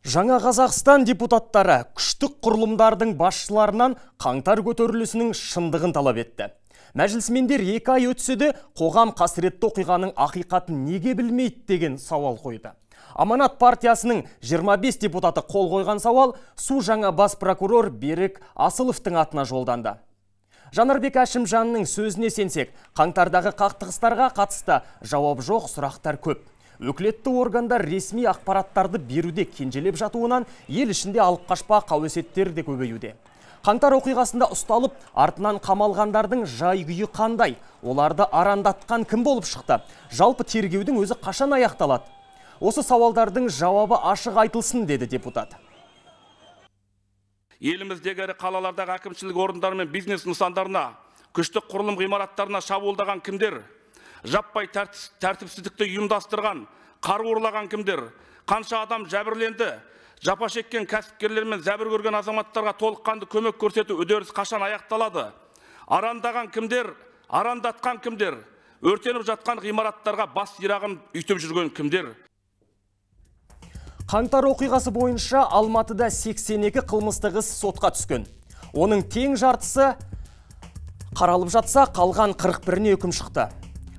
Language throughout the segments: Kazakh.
Жаңа Қазақстан депутаттары күштік құрылымдардың басшыларынан қаңтар көтерілісінің шындығын талап етті. Мәжілісмендер 2 ай өтсе де қоғам қасіретті оқиғаның ақиқатын неге білмейді деген сауал қойды. Аманат партиясының 25 депутаты қол қойған сауал су жаңа бас прокурор Берік Асыловтың атына жолданды. Жанарбек Әшімжанның сөзіне сенсек, қаңтардағы қақтығыстарға қатысты жауап жоқ, сұрақтар көп. Өкілетті органдар ресми ақпараттарды беруде кенжелеп жатуынан ел ішінде алып қашпа қауесеттер де көбеюде. Қаңтар оқиғасында ұсталып, артынан қамалғандардың жай-күйі қандай? Оларды арандатқан кім болып шықты? Жалпы тергеудің өзі қашан аяқталады? Осы сауалдардың жауабы ашық айтылсын, деді депутат. Еліміздегі ірі қалалардағы әкімшілік орындары мен бизнес нысандарына, күштік құрылым ғимараттарына шабуылдаған кімдер? Жаппай тәртіпсіздікті ұйымдастырған, қару ұрлаған кімдер? Қанша адам жәбірленді? Жапа шеккен кәсіпкерлер мен зәбір көрген азаматтарға толыққанды көмек көрсету үдеріс қашан аяқталады? Арандаған кімдер? Арандатқан кімдер? Өртеніп жатқан ғимараттарға бас ирағын үйтіп жүрген кімдер? Қаңтар оқиғасы бойынша Алматыда 82 қылмыстық іс сотқа түскен. Оның тең жартысы қаралып жатса, қалған 41-не үкім шықты.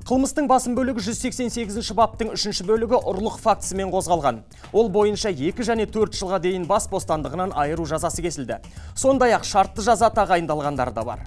Қылмыстың басым бөлігі 188 баптың 3 бөлігі ұрлық фактісімен қозғалған. Ол бойынша 2 және 4 жылға дейін бас бостандығынан айыру жазасы кесілді. Сондай-ақ шартты жаза тағайындалғандар да бар.